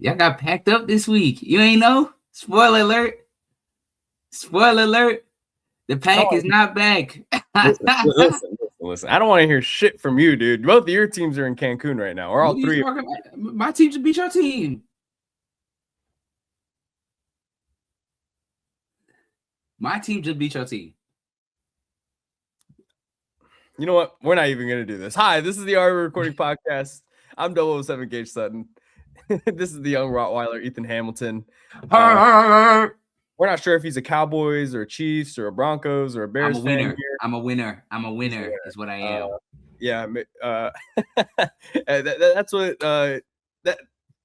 Y'all got packed up this week. You ain't know? Spoiler alert. Spoiler alert. The pack is not back. Listen. I don't want to hear shit from you, dude. Both of your teams are in Cancun right now. Or all three. My team should beat your team. My team just beat your team. You know what? We're not even going to do this. Hi, this is the AWR Recording Podcast. I'm 007 Gage Sutton. This is the young Rottweiler, Ethan Hamilton. We're not sure if he's a Cowboys or a Chiefs or a Broncos or a Bears fan here. I'm a winner is what I am. That's what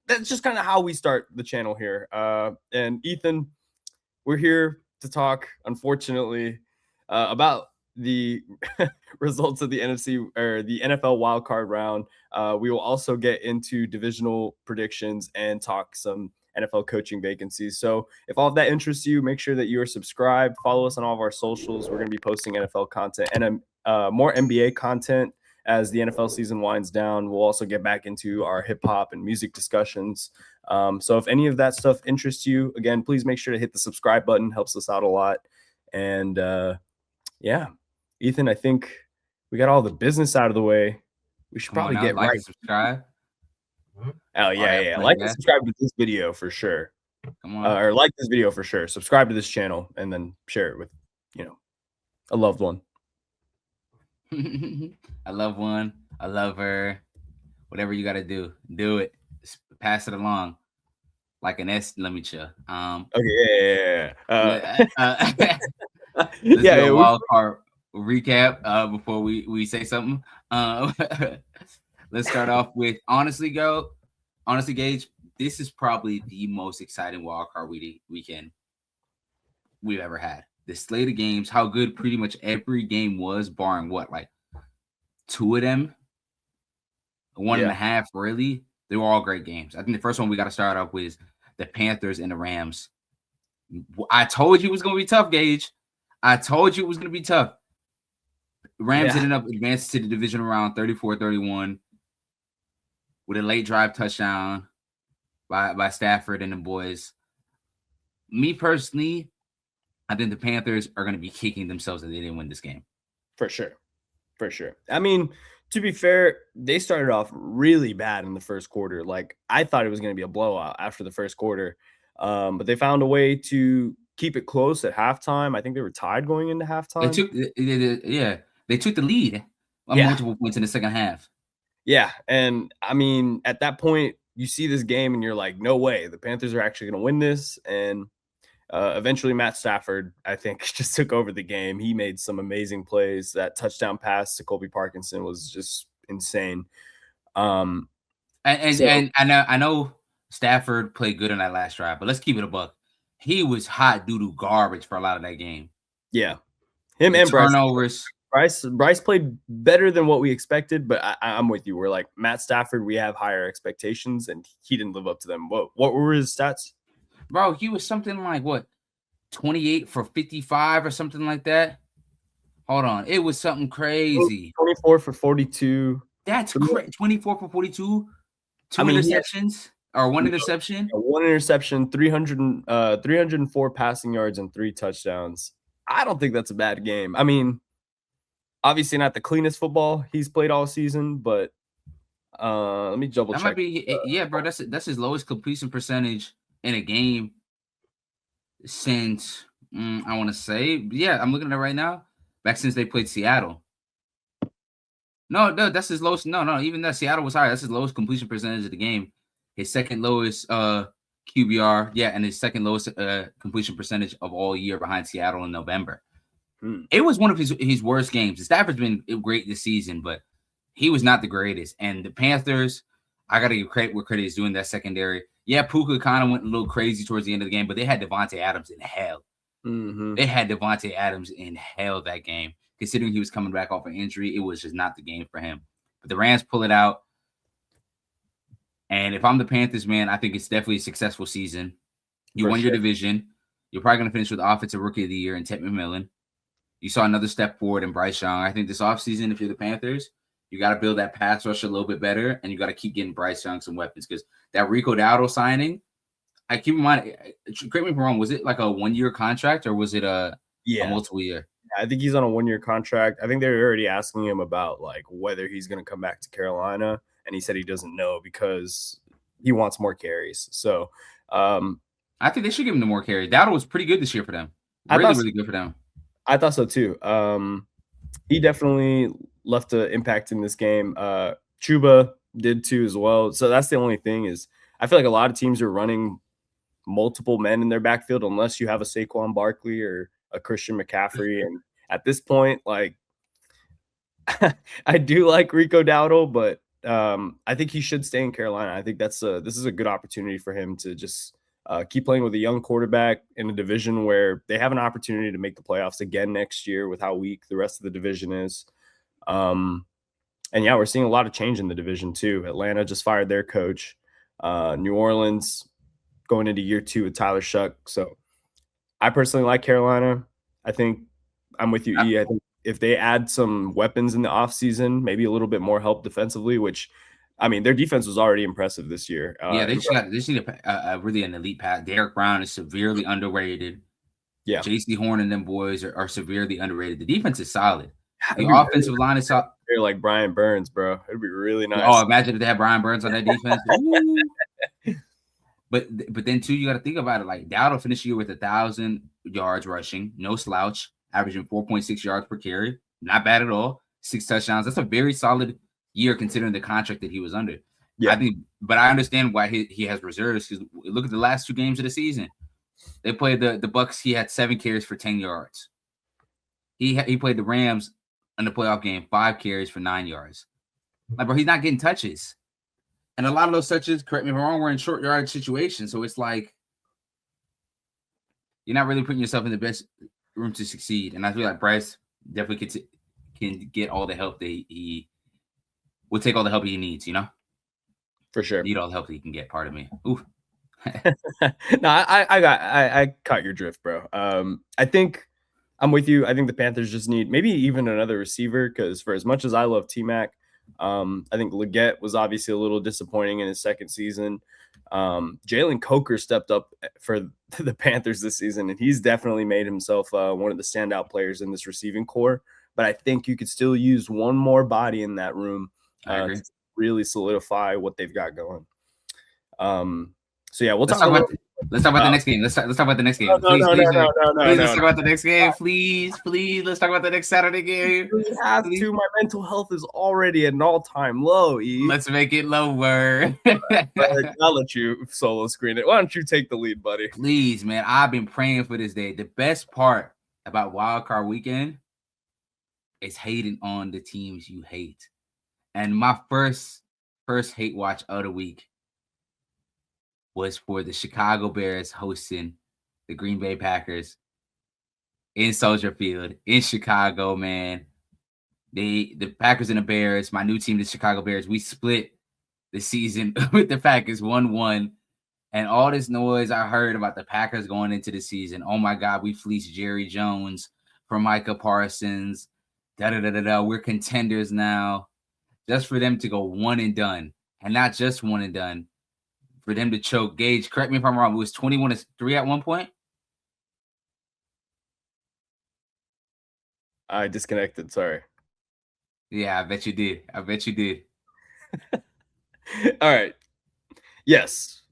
that's just kind of how we start the channel here. And Ethan, we're here to talk, unfortunately, about the results of the NFC or the NFL wildcard round. We will also get into divisional predictions and talk some NFL coaching vacancies. So if all of that interests you, make sure that you are subscribed. Follow us on all of our socials. We're going to be posting NFL content and more NBA content as the NFL season winds down. We'll also get back into our hip hop and music discussions. So if any of that stuff interests you, again, please make sure to hit the subscribe button. Helps us out a lot. And yeah, Ethan, I think we got all the business out of the way. We should probably get right. And subscribe. Oh yeah. Like and subscribe to this video for sure. Come on. Or like this video for sure. Subscribe to this channel and then share it with, a loved one. A loved one, a lover, whatever you got to do it. Pass it along like an S. Let me chill. Okay. Let's do a wild card recap before we say something. Let's start off with honestly, Gage, this is probably the most exciting wildcard weekend we've ever had. The slate of games, how good pretty much every game was, barring like two of them, 1.5 really. They were all great games. I think the first one we got to start off with the Panthers and the Rams. I told you it was going to be tough, Gage. I told you it was going to be tough. Rams ended up advancing to the divisional round 34-31 with a late drive touchdown by Stafford and the boys. Me personally, I think the Panthers are going to be kicking themselves that they didn't win this game. For sure. I mean, to be fair, they started off really bad in the first quarter. Like, I thought it was going to be a blowout after the first quarter, but they found a way to keep it close at halftime. I think they were tied going into halftime. They took the lead on multiple points in the second half. Yeah, and I mean, at that point, you see this game and you're like, no way, the Panthers are actually going to win this. And eventually Matt Stafford, I think, just took over the game. He made some amazing plays. That touchdown pass to Colby Parkinson was just insane. And I know Stafford played good on that last drive, but let's keep it a buck. He was hot doo-doo garbage for a lot of that game. Yeah. Him and turnovers. Bryce played better than what we expected, but I'm with you. We're like, Matt Stafford, we have higher expectations, and he didn't live up to them. What were his stats? Bro, he was something like, 28 for 55 or something like that? Hold on. It was something crazy. 24 for 42. That's crazy. 24 for 42? Interceptions? Or one interception? One interception, 304 passing yards, and 3 touchdowns. I don't think that's a bad game. I mean, obviously not the cleanest football he's played all season, but let me double check. That might be, bro. That's his lowest completion percentage in a game since I want to say, I'm looking at it right now. Back since they played Seattle. No, that's his lowest. No, even that Seattle was higher. That's his lowest completion percentage of the game. His second lowest QBR, and his second lowest completion percentage of all year behind Seattle in November. It was one of his worst games. Stafford's been great this season, but he was not the greatest. And the Panthers, I got to give credit where credit is doing that secondary. Yeah, Puka kind of went a little crazy towards the end of the game, but they had Devontae Adams in hell. Mm-hmm. They had Devontae Adams in hell that game. Considering he was coming back off an injury, it was just not the game for him. But the Rams pull it out. And if I'm the Panthers, man, I think it's definitely a successful season. You won your division. You're probably going to finish with Offensive Rookie of the Year in Ted McMillan. You saw another step forward in Bryce Young. I think this offseason, if you're the Panthers, You got to build that pass rush a little bit better, and you got to keep getting Bryce Young some weapons because that Rico Dowdle signing. I keep in mind. Correct me if I'm wrong. Was it like a 1-year contract or was it a multiple year? I think he's on a 1-year contract. I think they're already asking him about like whether he's going to come back to Carolina, and he said he doesn't know because he wants more carries. So I think they should give him the more carries. Dowdle was pretty good this year for them. Really good for them. I thought so too. He definitely left an impact in this game. Chuba did too as well. So that's the only thing is I feel like a lot of teams are running multiple men in their backfield unless you have a Saquon Barkley or a Christian McCaffrey. And at this point, like I do like Rico Dowdle, but I think he should stay in Carolina. I think this is a good opportunity for him to just keep playing with a young quarterback in a division where they have an opportunity to make the playoffs again next year with how weak the rest of the division is. And yeah, we're seeing a lot of change in the division too. Atlanta just fired their coach. New Orleans going into year 2 with Tyler Shuck. So I personally like Carolina. I think I'm with you, E. I think if they add some weapons in the offseason, maybe a little bit more help defensively, which I mean, their defense was already impressive this year. Yeah, they just need really an elite pass. Derek Brown is severely underrated. Yeah. JC Horn and them boys are severely underrated. The defense is solid. The offensive line is solid. They're like Brian Burns, bro. It'd be really nice. Oh, imagine if they had Brian Burns on that defense. But then too, you got to think about it. Like Dowdle finished the year with 1,000 yards rushing, no slouch, averaging 4.6 yards per carry. Not bad at all. 6 touchdowns. That's a very solid year considering the contract that he was under. Yeah. But I understand why he has reserves because look at the last 2 games of the season. They played the Bucks. He had 7 carries for 10 yards. He played the Rams in the playoff game, 5 carries for 9 yards. Like, bro, he's not getting touches. And a lot of those touches, correct me if I'm wrong, were in short yard situations. So it's like you're not really putting yourself in the best room to succeed. And I feel like Bryce definitely can get all the help that he will take all the help he needs, you know? For sure. Need all the help that he can get, pardon me. Ooh. No, I caught your drift, bro. I think I'm with you. I think the Panthers just need maybe even another receiver because for as much as I love T-Mac, I think Leggett was obviously a little disappointing in his second season. Jalen Coker stepped up for the Panthers this season, and he's definitely made himself one of the standout players in this receiving core. But I think you could still use one more body in that room to really solidify what they've got going. So yeah, let's talk about the next game. Let's talk about the next game. Please, let's talk about the next game. Please, let's talk about the next Saturday game. We have to. My mental health is already at an all-time low. E. Let's make it lower. I'll let you solo screen it. Why don't you take the lead, buddy? Please, man. I've been praying for this day. The best part about Wild Card Weekend is hating on the teams you hate. And my first hate watch of the week was for the Chicago Bears hosting the Green Bay Packers in Soldier Field in Chicago, man. The Packers and the Bears, my new team, the Chicago Bears, we split the season with the Packers 1-1. And all this noise I heard about the Packers going into the season. Oh, my God, we fleeced Jerry Jones from Micah Parsons. We're contenders now. Just for them to go one and done. And not just one and done. For them to choke. Gage, correct me if I'm wrong, it was 21-3 at one point? I disconnected, sorry. Yeah, I bet you did. All right. Yes.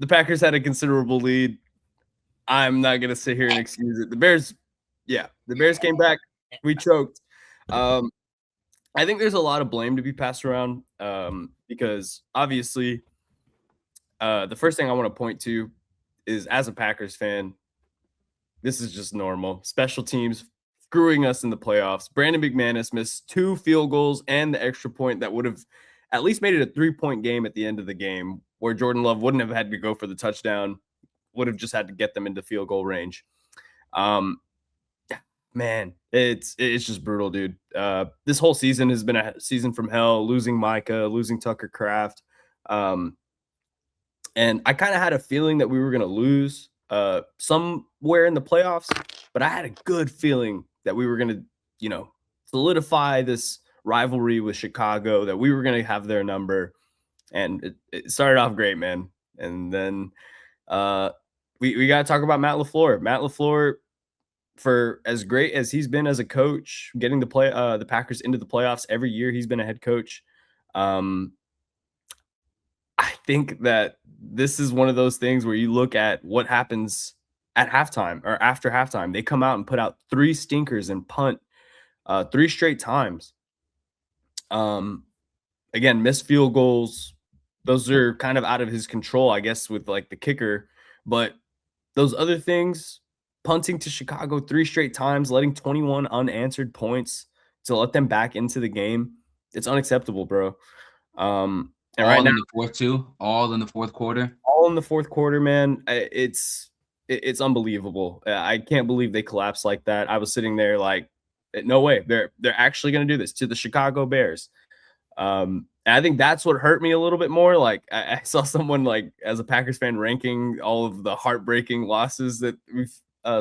The Packers had a considerable lead. I'm not going to sit here and excuse it. The Bears came back. We choked. I think there's a lot of blame to be passed around because obviously the first thing I want to point to is as a Packers fan, this is just normal. Special teams screwing us in the playoffs. Brandon McManus missed 2 field goals and the extra point that would have at least made it a 3-point game at the end of the game where Jordan Love wouldn't have had to go for the touchdown, would have just had to get them into field goal range. Man, it's just brutal, dude. This whole season has been a season from hell, losing Micah, losing Tucker Kraft. And I kind of had a feeling that we were going to lose somewhere in the playoffs, but I had a good feeling that we were going to, solidify this rivalry with Chicago, that we were going to have their number. And it started off great, man. And then we got to talk about Matt LaFleur. Matt LaFleur, for as great as he's been as a coach, getting the Packers into the playoffs every year he's been a head coach. I think that this is one of those things where you look at what happens at halftime or after halftime. They come out and put out 3 stinkers and punt 3 straight times. Again, missed field goals. Those are kind of out of his control, I guess, with like the kicker. But those other things, punting to Chicago 3 straight times, letting 21 unanswered points to let them back into the game, it's unacceptable, bro. And all right now, in the fourth too, all in the fourth quarter. all in the fourth quarter, man. It's unbelievable. I can't believe they collapsed like that. I was sitting there like, no way. They're actually going to do this to the Chicago Bears. And I think that's what hurt me a little bit more. Like I saw someone, like, as a Packers fan, ranking all of the heartbreaking losses that we've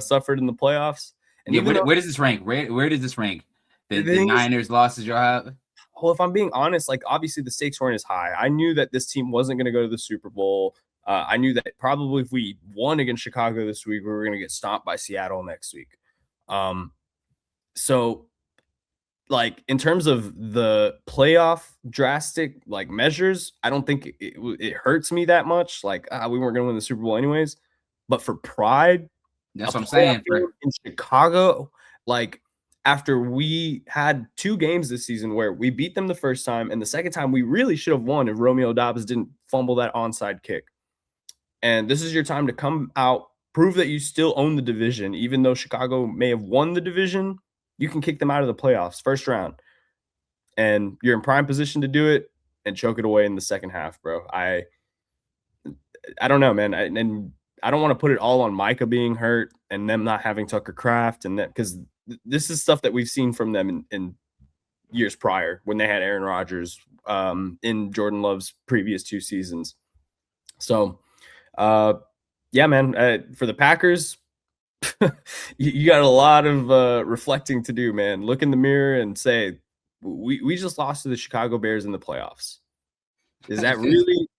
suffered in the playoffs. And Yeah, even where does this rank? Where does this rank? The thing is- Niners losses y'all have? well, if I'm being honest, like, obviously the stakes weren't as high. I knew that this team wasn't going to go to the Super Bowl. I knew that probably if we won against Chicago this week, we were going to get stomped by Seattle next week. So, like, in terms of the playoff drastic like measures, I don't think it hurts me that much. Like, we weren't going to win the Super Bowl anyways. But for pride, That's a what I'm saying. playoff game in Chicago, like, after we had 2 games this season where we beat them the first time, and the second time we really should have won if Romeo Dobbs didn't fumble that onside kick. And this is your time to come out, prove that you still own the division. Even though Chicago may have won the division, you can kick them out of the playoffs first round. And you're in prime position to do it and choke it away in the second half, bro. I don't know, man. And I don't want to put it all on Micah being hurt and them not having Tucker Kraft, and that, because this is stuff that we've seen from them in years prior when they had Aaron Rodgers in Jordan Love's previous 2 seasons. So, yeah, man, for the Packers, you got a lot of reflecting to do, man. Look in the mirror and say, we just lost to the Chicago Bears in the playoffs. Is that really?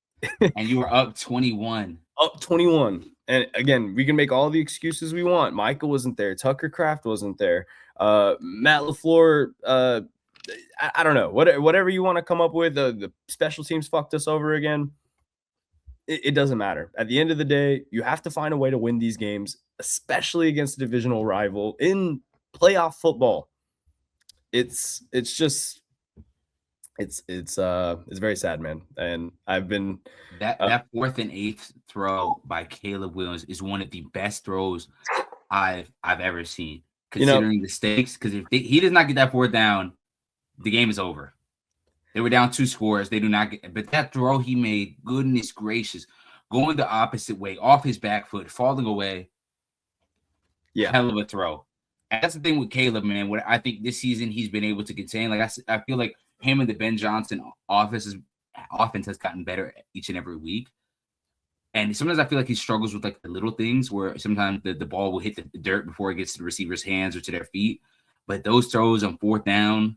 And you were up 21. Up 21. And again, we can make all the excuses we want. Michael wasn't there. Tucker Kraft wasn't there. Matt LaFleur, I don't know. Whatever you want to come up with, the special teams fucked us over again. It doesn't matter. At the end of the day, you have to find a way to win these games, especially against a divisional rival in playoff football. It's very sad, man. And I've been that 4th and 8th throw by Caleb Williams is one of the best throws I've ever seen, considering the stakes. Because if he does not get that 4th down, the game is over. They were down 2 scores. They do not get, but that throw he made, goodness gracious, going the opposite way, off his back foot, falling away. Yeah, hell of a throw. And that's the thing with Caleb, man. What I think this season he's been able to contain. Like I feel like him and the Ben Johnson offense has gotten better each and every week. And sometimes I feel like he struggles with like the little things where sometimes the ball will hit the dirt before it gets to the receiver's hands or to their feet. But those throws on 4th down,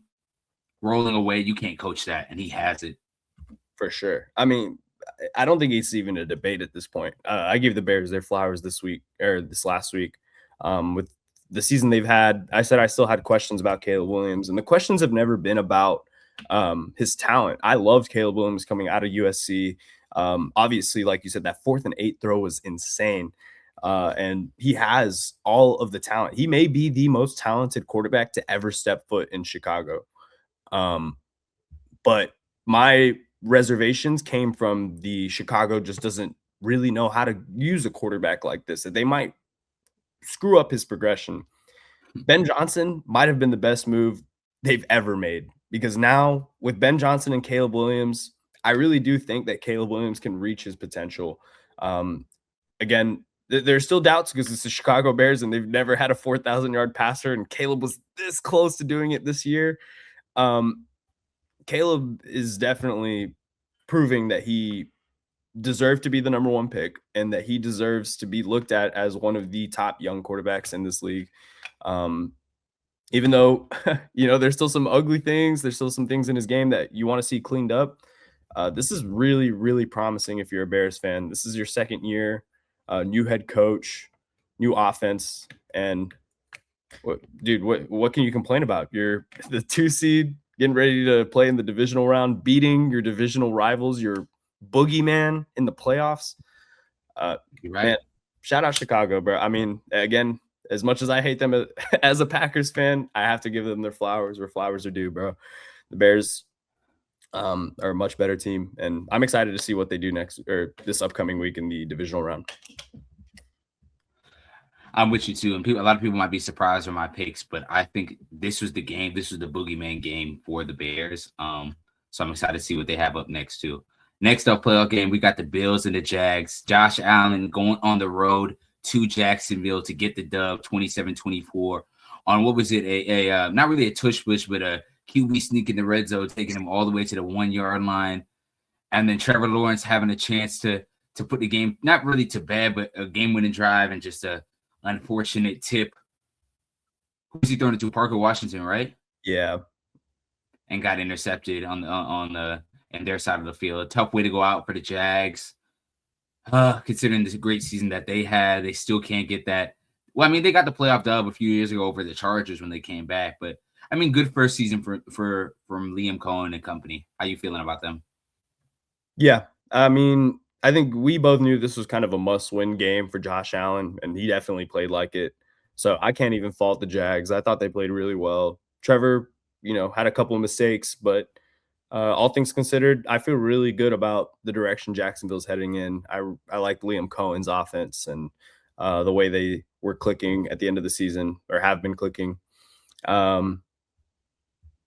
rolling away, you can't coach that, and he has it for sure. I mean, I don't think it's even a debate at this point. I gave the Bears their flowers this last week. With the season they've had, I said I still had questions about Caleb Williams, and the questions have never been about his talent. I loved Caleb Williams coming out of USC. Obviously, like you said, that 4th and 8 throw was insane. And he has all of the talent. He may be the most talented quarterback to ever step foot in Chicago. But my reservations came from the Chicago just doesn't really know how to use a quarterback like this. That they might screw up his progression. Ben Johnson might have been the best move they've ever made, because now with Ben Johnson and Caleb Williams, I really do think that Caleb Williams can reach his potential. Again, there's still doubts because it's the Chicago Bears and they've never had a 4,000-yard passer, and Caleb was this close to doing it this year. Caleb is definitely proving that he deserved to be the number 1 pick and that he deserves to be looked at as one of the top young quarterbacks in this league. even though there's still some ugly things, there's still some things in his game that you want to see cleaned up. This is really, really promising if you're a Bears fan. This is your second year, new head coach, new offense, and what can you complain about? You're the 2 seed, getting ready to play in the divisional round, beating your divisional rivals, your boogeyman in the playoffs. You're right. Man, shout out Chicago, bro. I mean, again, as much as I hate them as a Packers fan, I have to give them their flowers where flowers are due, bro. The Bears are a much better team, and I'm excited to see what they do next or this upcoming week in the divisional round. I'm with you too, and a lot of people might be surprised with my picks, but I think this was the game. This was the boogeyman game for the Bears. So I'm excited to see what they have up next too. Next up, playoff game, we got the Bills and the Jags. Josh Allen going on the road to Jacksonville to get the dub, 27-24 on what was it? A not really a tush push, but a QB sneak in the red zone, taking him all the way to the 1 yard line, and then Trevor Lawrence having a chance to put the game not really to bed, but a game-winning drive and just a unfortunate tip. Who's he throwing it to? Parker Washington, right? Yeah, and got intercepted on their side of the field. A tough way to go out for the Jags. Considering this great season that they had, they still can't get that. Well, I mean, they got the playoff dub a few years ago over the Chargers when they came back, but I mean, good first season from Liam Cohen and company. How you feeling about them? Yeah, I mean, I think we both knew this was kind of a must-win game for Josh Allen, and he definitely played like it. So I can't even fault the Jags. I thought they played really well. Trevor, had a couple of mistakes, but all things considered, I feel really good about the direction Jacksonville's heading in. I like Liam Cohen's offense and the way they were clicking at the end of the season or have been clicking.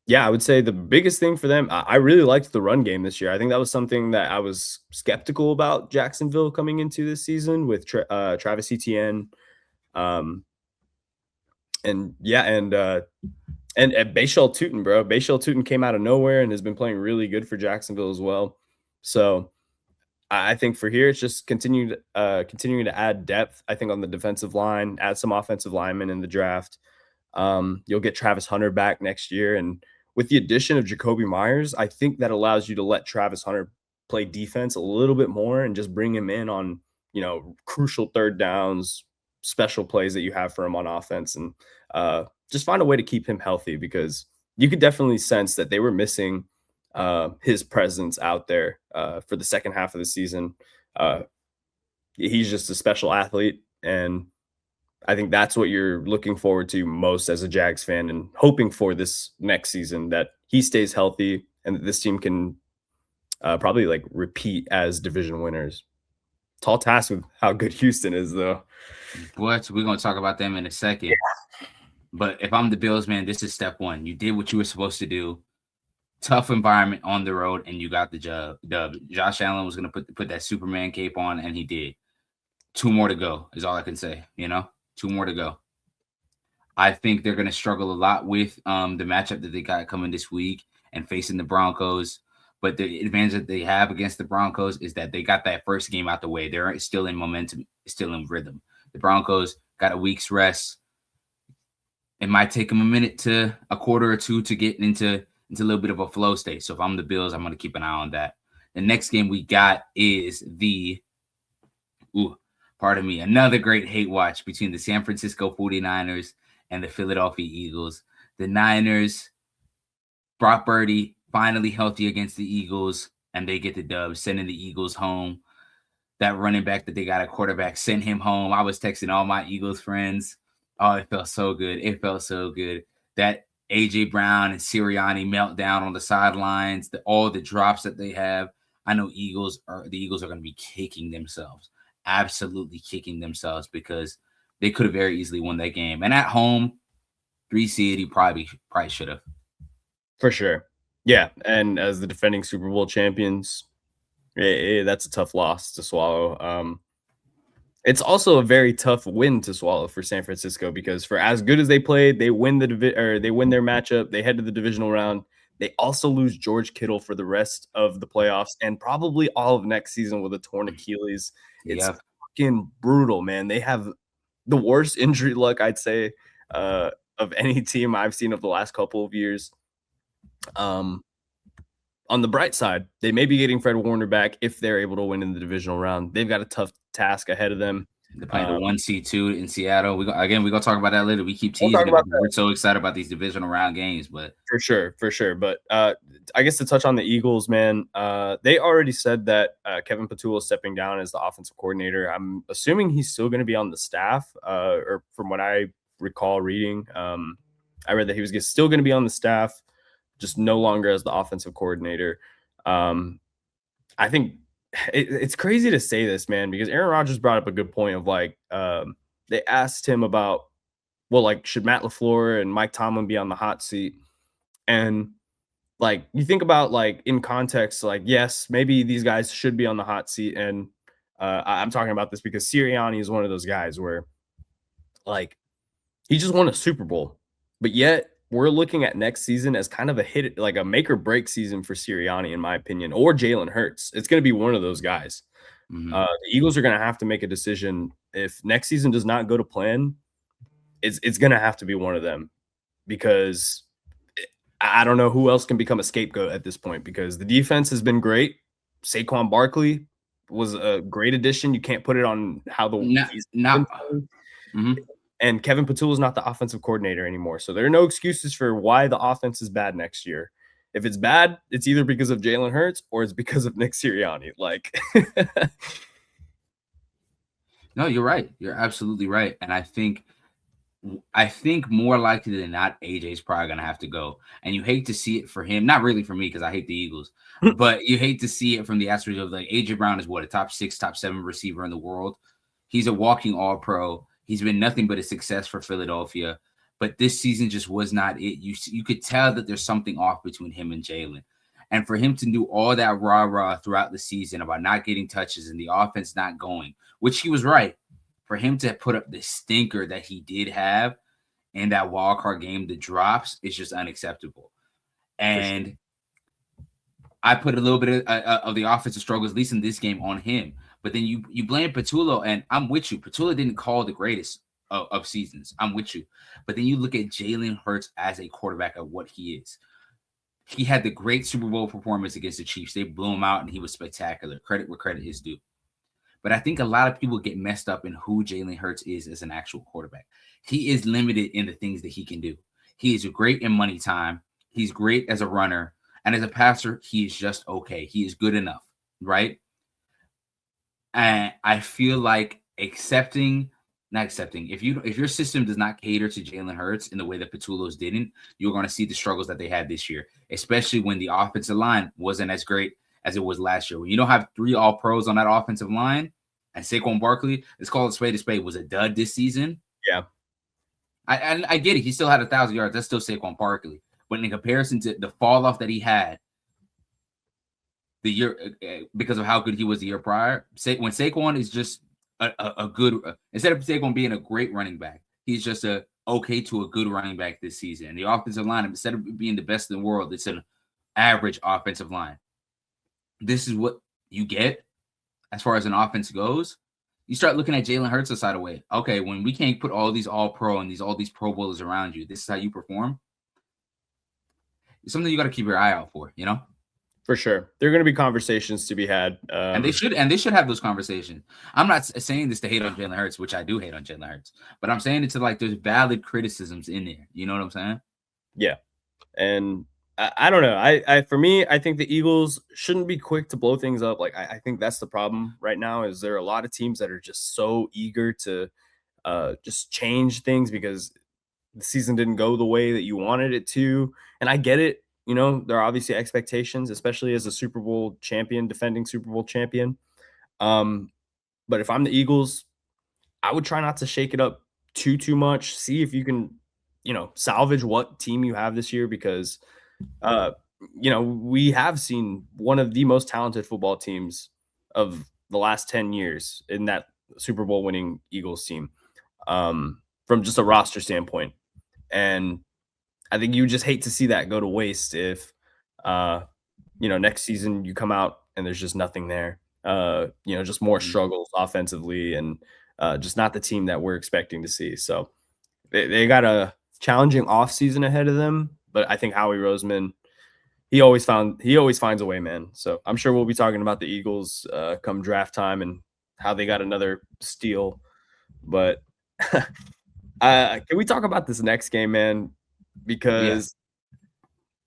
Yeah, I would say the biggest thing for them, I really liked the run game this year. I think that was something that I was skeptical about Jacksonville coming into this season with Travis Etienne. And yeah, and Bashal Tutin, bro. Bashal Tutin came out of nowhere and has been playing really good for Jacksonville as well. So I think for here, it's just continuing to add depth. I think on the defensive line, add some offensive linemen in the draft. You'll get Travis Hunter back next year, and with the addition of Jacoby Myers, I think that allows you to let Travis Hunter play defense a little bit more and just bring him in on, crucial third downs, special plays that you have for him on offense, and just find a way to keep him healthy, because you could definitely sense that they were missing his presence out there for the second half of the season. He's just a special athlete, and I think that's what you're looking forward to most as a Jags fan, and hoping for this next season, that he stays healthy and that this team can probably repeat as division winners. Tall task with how good Houston is, though. What? We're going to talk about them in a second. Yeah. But if I'm the Bills, man, this is step one. You did what you were supposed to do. Tough environment on the road, and you got the dub. Josh Allen was going to put that Superman cape on, and he did. 2 more to go is all I can say, 2 more to go. I think they're going to struggle a lot with the matchup that they got coming this week and facing the Broncos. But the advantage that they have against the Broncos is that they got that first game out the way. They're still in momentum, still in rhythm. The Broncos got a week's rest. It might take them a quarter or two to get into a little bit of a flow state. So if I'm the Bills, I'm going to keep an eye on that. The next game we got is another great hate watch between the San Francisco 49ers and the Philadelphia Eagles. The Niners, Brock Purdy, finally healthy against the Eagles, and they get the dub, sending the Eagles home. That running back that they got a quarterback sent him home. I was texting all my Eagles friends. Oh, it felt so good. It felt so good. That A.J. Brown and Sirianni meltdown on the sidelines, all the drops that they have. I know the Eagles are going to be kicking themselves. Absolutely kicking themselves, because they could have very easily won that game. And at home, 3 seed, he probably should have. For sure. Yeah. And as the defending Super Bowl champions, that's a tough loss to swallow. It's also a very tough win to swallow for San Francisco, because for as good as they played, they win their matchup. They head to the divisional round. They also lose George Kittle for the rest of the playoffs and probably all of next season with a torn Achilles. It's fucking brutal, man. They have the worst injury luck, I'd say, of any team I've seen of the last couple of years. On the bright side, they may be getting Fred Warner back if they're able to win in the divisional round. They've got a tough task ahead of them. They're playing the 1-2 in Seattle. We're gonna talk about that later. We keep We'll teasing talk it about because that. we're so excited about these divisional round games. But For sure. But I guess to touch on the Eagles, man, they already said that Kevin Patullo is stepping down as the offensive coordinator. I'm assuming he's still going to be on the staff, or from what I recall reading, I read that he was still going to be on the staff, just no longer as the offensive coordinator. I think it's crazy to say this, man, because Aaron Rodgers brought up a good point of like, they asked him about, well, like, should Matt LaFleur and Mike Tomlin be on the hot seat? And like, you think about like in context, like, yes, maybe these guys should be on the hot seat. And I'm talking about this because Sirianni is one of those guys where like he just won a Super Bowl, but yet we're looking at next season as kind of a hit, like a make or break season for Sirianni, in my opinion, or Jalen Hurts. It's going to be one of those guys. The Eagles are going to have to make a decision. If next season does not go to plan, it's going to have to be one of them, because I don't know who else can become a scapegoat at this point, because the defense has been great. Saquon Barkley was a great addition. You can't put it on how and Kevin Patullo is not the offensive coordinator anymore. So there are no excuses for why the offense is bad next year. If it's bad, it's either because of Jalen Hurts or it's because of Nick Sirianni. Like, no, you're right. You're absolutely right. And I think more likely than not, AJ's probably gonna have to go. And you hate to see it for him. Not really for me, because I hate the Eagles, but you hate to see it from the aspect of like AJ Brown is what, a top 6, top 7 receiver in the world. He's a walking all-pro. He's been nothing but a success for Philadelphia, but this season just was not it. You could tell that there's something off between him and Jalen. And for him to do all that rah-rah throughout the season about not getting touches and the offense not going, which he was right, for him to put up the stinker that he did have in that wild card game, the drops, is just unacceptable. And I put a little bit of the offensive struggles, at least in this game, on him. But then you blame Patullo, and I'm with you. Patullo didn't call the greatest of seasons. I'm with you. But then you look at Jalen Hurts as a quarterback of what he is. He had the great Super Bowl performance against the Chiefs. They blew him out, and he was spectacular. Credit where credit is due. But I think a lot of people get messed up in who Jalen Hurts is as an actual quarterback. He is limited in the things that he can do. He is great in money time. He's great as a runner. And as a passer, he is just okay. He is good enough, right? And I feel like if your system does not cater to Jalen Hurts in the way that Patullo's didn't, you're going to see the struggles that they had this year, especially when the offensive line wasn't as great as it was last year. When you don't have 3 all-pros on that offensive line, and Saquon Barkley, let's call it spade to spade, was a dud this season. Yeah. I get it. He still had 1,000 yards. That's still Saquon Barkley. But in comparison to the fall off that he had the year, because of how good he was the year prior, when Saquon is just a good, instead of Saquon being a great running back, he's just a okay to a good running back this season. And the offensive line, instead of being the best in the world, it's an average offensive line. This is what you get as far as an offense goes. You start looking at Jalen Hurts the side of way. Okay, when we can't put all these all-pro and all these Pro Bowlers around you, this is how you perform. It's something you got to keep your eye out for, you know? For sure. There are going to be conversations to be had. And they should have those conversations. I'm not saying this to hate on Jalen Hurts, which I do hate on Jalen Hurts, but I'm saying it to like there's valid criticisms in there. You know what I'm saying? Yeah. And I don't know. For me, I think the Eagles shouldn't be quick to blow things up. Like, I think that's the problem right now, is there are a lot of teams that are just so eager to just change things because the season didn't go the way that you wanted it to. And I get it. You know, there are obviously expectations, especially as a Super Bowl champion, defending Super Bowl champion. But if I'm the Eagles, I would try not to shake it up too much. See if you can, salvage what team you have this year, because we have seen one of the most talented football teams of the last 10 years in that Super Bowl winning Eagles team, from just a roster standpoint. And I think you just hate to see that go to waste if, next season you come out and there's just nothing there, just more struggles offensively and just not the team that we're expecting to see. So they got to challenging offseason ahead of them. But I think Howie Roseman, he always finds a way, man. So I'm sure we'll be talking about the Eagles come draft time and how they got another steal. But can we talk about this next game, man? Because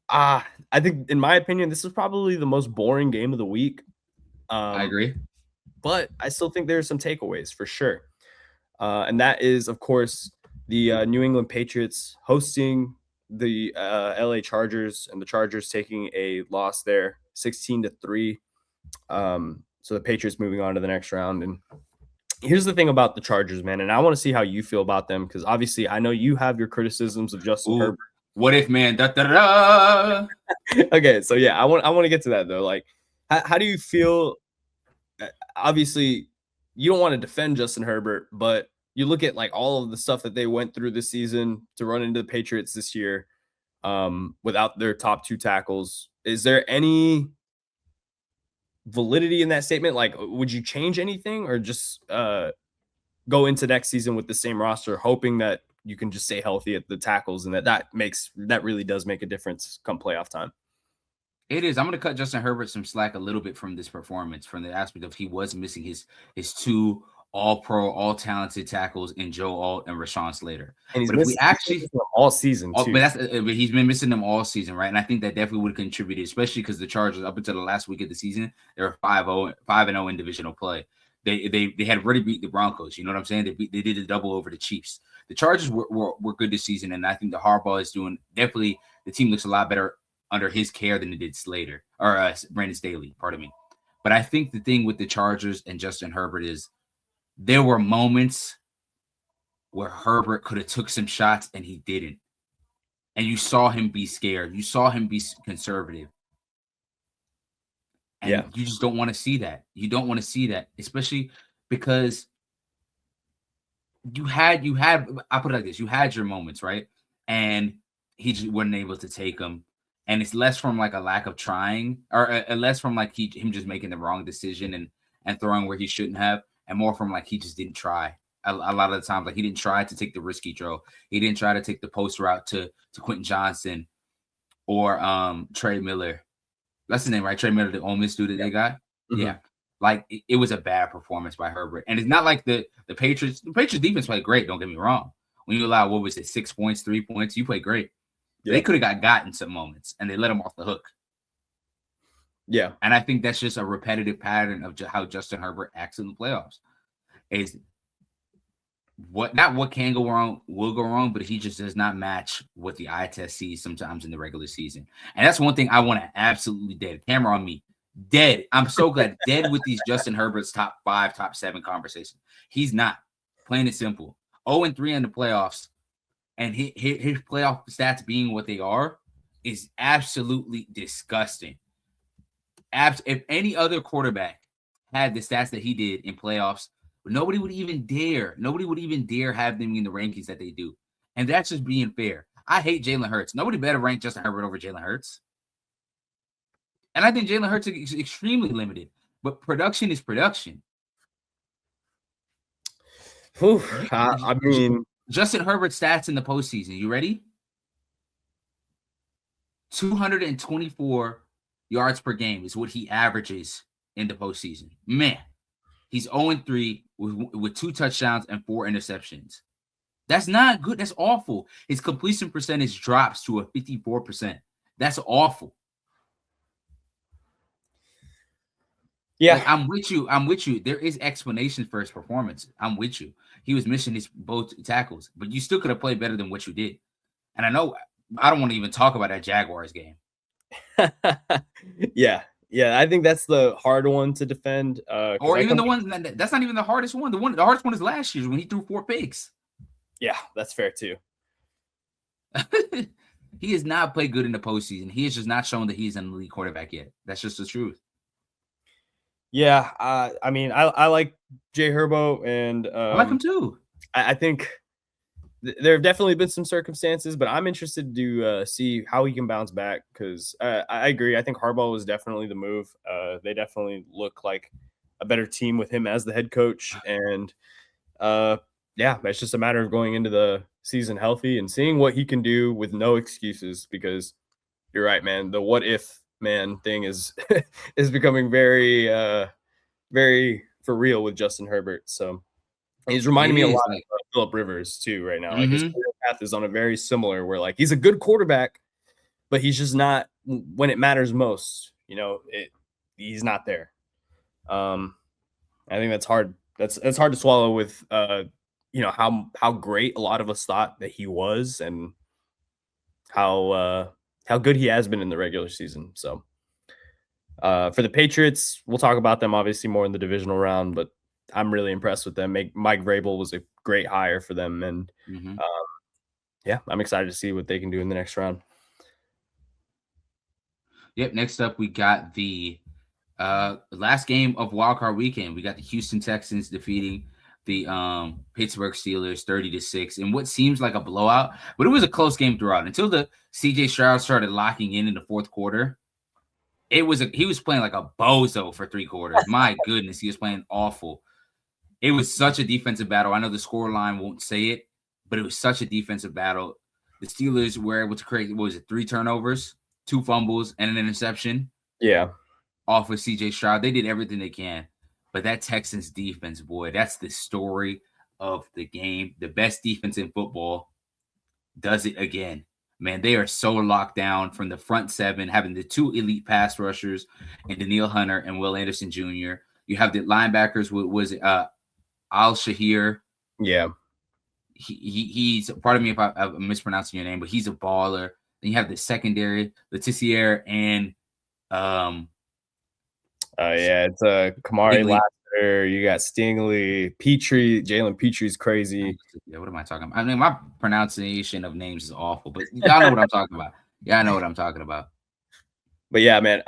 I think, in my opinion, this is probably the most boring game of the week. I agree. But I still think there's some takeaways for sure. And that is, of course, the New England Patriots hosting the LA Chargers, and the Chargers taking a loss there, 16-3. So the Patriots moving on to the next round. And here's the thing about the Chargers, man, and I want to see how you feel about them, because obviously I know you have your criticisms of Justin Herbert. What if, man? Da, da, da. Okay, so yeah, I want to get to that though. Like, how do you feel? Obviously, you don't want to defend Justin Herbert, but you look at like all of the stuff that they went through this season to run into the Patriots this year, without their top 2 tackles. Is there any validity in that statement? Like, would you change anything, or just go into next season with the same roster, hoping that you can just stay healthy at the tackles, and that really does make a difference come playoff time? It is. I'm going to cut Justin Herbert some slack a little bit from this performance, from the aspect of he was missing his 2 all-pro, all-talented tackles in Joe Alt and Rashawn Slater. And he's but if we actually all season too. But he's been missing them all season, right? And I think that definitely would have contributed, especially because the Chargers, up until the last week of the season, they were 5-0 in divisional play. They had already beat the Broncos. You know what I'm saying? They did a double over the Chiefs. The Chargers were good this season, and I think the Harbaugh is doing definitely. The team looks a lot better under his care than it did Slater or Brandon Staley. Pardon me. But I think the thing with the Chargers and Justin Herbert is there were moments where Herbert could have took some shots and he didn't. And you saw him be scared. You saw him be conservative. And you just don't want to see that. You don't want to see that, especially because I put it like this, you had your moments, right? And he just wasn't able to take them. And it's less from like a lack of trying, or less from like him just making the wrong decision and throwing where he shouldn't have, and more from like he just didn't try. A lot of the times, like he didn't try to take the risky throw. He didn't try to take the post route to Quentin Johnson or Trey Miller. That's his name, right? Trey Miller, the Ole Miss dude that they got. Mm-hmm. Yeah. Like it was a bad performance by Herbert. And it's not like the Patriots defense played great, don't get me wrong. When you allow, 6 points, 3 points, you played great. Yeah. They could have gotten some moments, and they let him off the hook. Yeah. And I think that's just a repetitive pattern of how Justin Herbert acts in the playoffs. Is what can go wrong will go wrong, but he just does not match what the eye test sees sometimes in the regular season. And that's one thing I want to absolutely dead. Camera on me. Dead. I'm so glad. Dead with these Justin Herbert's top 5, top 7 conversations. He's not. Plain and simple. 0-3 in the playoffs. And his playoff stats being what they are is absolutely disgusting. If any other quarterback had the stats that he did in playoffs, nobody would even dare have them in the rankings that they do. And that's just being fair. I hate Jalen Hurts. Nobody better rank Justin Herbert over Jalen Hurts. And I think Jalen Hurts is extremely limited. But production is production. Ooh, I mean... Justin Herbert stats in the postseason. You ready? 224 yards per game is what he averages in the postseason. Man, he's 0-3 with 2 touchdowns and 4 interceptions. That's not good. That's awful. His completion percentage drops to a 54%. That's awful. Yeah, like, I'm with you. There is explanation for his performance. I'm with you. He was missing his both tackles, but you still could have played better than what you did. And I know I don't want to even talk about that Jaguars game. Yeah. I think that's the hard one to defend. Or even the one that's not even the hardest one. The hardest one is last year's when he threw 4 picks. Yeah, that's fair too. He has not played good in the postseason. He has just not shown that he's an elite quarterback yet. That's just the truth. Yeah, I mean, I like Jay Herbo, and I like him too. I think there have definitely been some circumstances, but I'm interested to see how he can bounce back, because I agree. I think Harbaugh was definitely the move. They definitely look like a better team with him as the head coach, and yeah, it's just a matter of going into the season healthy and seeing what he can do with no excuses, because you're right, man. The what if man thing is is becoming very for real with Justin Herbert. So he's reminding It me a lot is of like, Phillip Rivers too right now. Like his mm-hmm. career path is on a very similar where like he's a good quarterback, but he's just not when it matters most. He's not there. I think that's hard. That's hard to swallow with how great a lot of us thought that he was, and how good he has been in the regular season. So for the Patriots, we'll talk about them obviously more in the divisional round, but I'm really impressed with them. Mike Vrabel was a great hire for them, and Mm-hmm. yeah, I'm excited to see what they can do in the next round. Yep. Next up, we got the last game of wildcard weekend. We got the Houston Texans defeating the Pittsburgh Steelers 30-6 in what seems like a blowout, but it was a close game throughout until the CJ Stroud started locking in the fourth quarter. He was playing like a bozo for 3 quarters. My goodness, he was playing awful. It was such a defensive battle. I know the score line won't say it, but it was such a defensive battle. The Steelers were able to create, 3 turnovers, 2 fumbles, and an interception. Yeah. Off with CJ Stroud. They did everything they can. But that Texans defense, boy, that's the story of the game. The best defense in football does it again. Man, they are so locked down from the front 7, having the 2 elite pass rushers and Daniil Hunter and Will Anderson Jr. You have the linebackers. Was it Al Shahir? Yeah. He's, pardon me if I'm mispronouncing your name, but he's a baller. Then you have the secondary, Letizier and yeah, it's Kamari Lassiter. You got Stingley, Petrie. Jalen Petrie's crazy. Yeah, what am I talking about? I mean, my pronunciation of names is awful, but y'all know what I'm talking about. Yeah, I know what I'm talking about. But yeah, man,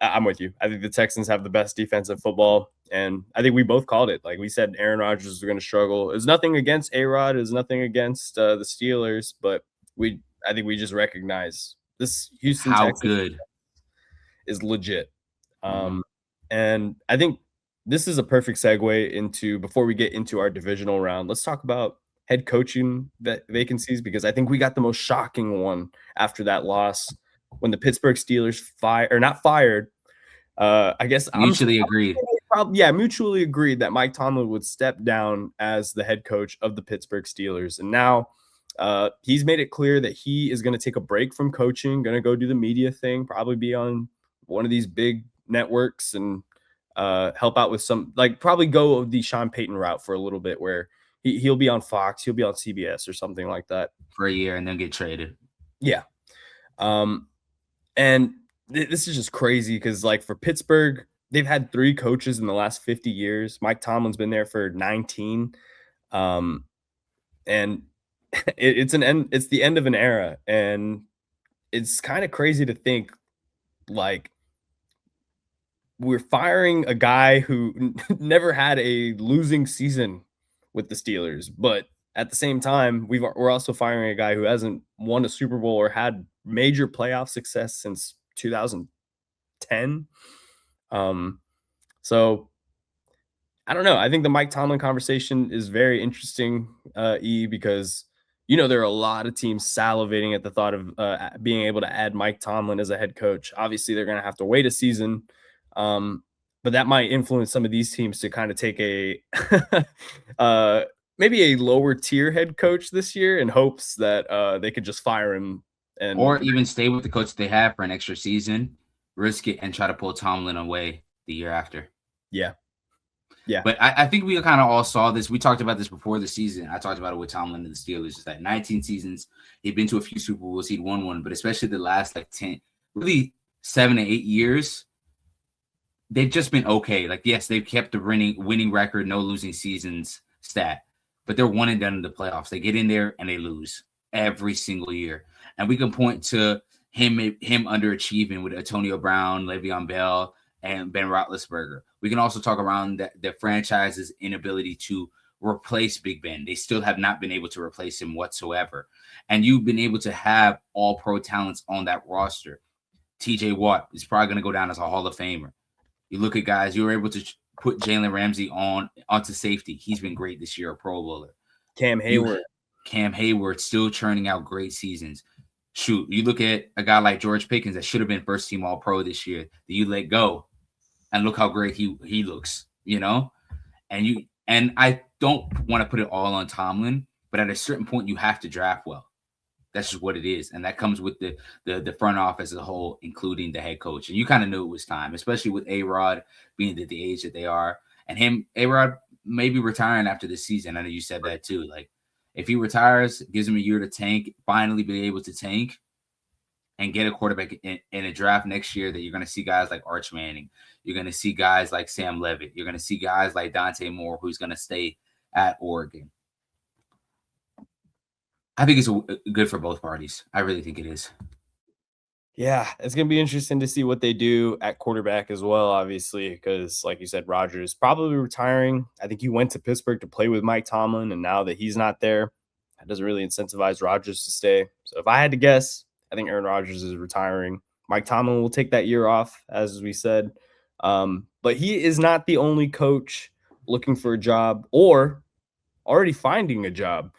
I'm with you. I think the Texans have the best defense in football, and I think we both called it. Like we said, Aaron Rodgers is going to struggle. There's nothing against A-Rod. There's nothing against the Steelers, but I think we just recognize this Houston How Texans good is legit. And I think this is a perfect segue into, before we get into our divisional round, let's talk about head coaching vacancies, because I think we got the most shocking one after that loss when the Pittsburgh Steelers fired. I guess mutually agreed. Mutually agreed that Mike Tomlin would step down as the head coach of the Pittsburgh Steelers. And now he's made it clear that he is going to take a break from coaching, going to go do the media thing, probably be on one of these big networks and help out with some, like probably go the Sean Payton route for a little bit, where he'll be on Fox, he'll be on CBS or something like that for a year and then get traded. Yeah. And this is just crazy because, like, for Pittsburgh, they've had 3 coaches in the last 50 years. Mike Tomlin's been there for 19. And it's the end of an era. And it's kind of crazy to think, like, we're firing a guy who never had a losing season with the Steelers, but at the same time, we're also firing a guy who hasn't won a Super Bowl or had major playoff success since 2010. So I don't know. I think the Mike Tomlin conversation is very interesting, because there are a lot of teams salivating at the thought of being able to add Mike Tomlin as a head coach. Obviously, they're going to have to wait a season, but that might influence some of these teams to kind of take a maybe a lower tier head coach this year in hopes that they could just fire him, or even stay with the coach they have for an extra season, risk it, and try to pull Tomlin away the year after. Yeah. But I think we kind of all saw this. We talked about this before the season. I talked about it with Tomlin and the Steelers. Is that 19 seasons, he'd been to a few Super Bowls, he'd won one, but especially the last 10, really 7 to 8 years, they've just been okay. Like, yes, they've kept the winning record, no losing seasons stat, but they're one and done in the playoffs. They get in there and they lose every single year. And we can point to him underachieving with Antonio Brown, Le'Veon Bell, and Ben Roethlisberger. We can also talk around the franchise's inability to replace Big Ben. They still have not been able to replace him whatsoever. And you've been able to have all pro talents on that roster. TJ Watt is probably going to go down as a Hall of Famer. You look at guys, you were able to put Jalen Ramsey onto safety. He's been great this year, a Pro Bowler. Cam Hayward. Cam Hayward still churning out great seasons. Shoot, you look at a guy like George Pickens that should have been first team All Pro this year that you let go, and look how great he looks. And I don't want to put it all on Tomlin, but at a certain point you have to draft well. That's just what it is, and that comes with the front office as a whole, including the head coach. And you kind of knew it was time, especially with A-Rod being at the age that they are, and A-Rod may be retiring after this season. I know you said that too. Like, if he retires, gives him a year to tank, finally be able to tank, and get a quarterback in a draft next year that you're going to see guys like Arch Manning. You're going to see guys like Sam Levitt. You're going to see guys like Dante Moore, who's going to stay at Oregon. I think it's good for both parties. I really think it is. Yeah, it's going to be interesting to see what they do at quarterback as well, obviously, because like you said, Rodgers probably retiring. I think he went to Pittsburgh to play with Mike Tomlin, and now that he's not there, that doesn't really incentivize Rodgers to stay. So if I had to guess, I think Aaron Rodgers is retiring. Mike Tomlin will take that year off, as we said. But he is not the only coach looking for a job or already finding a job,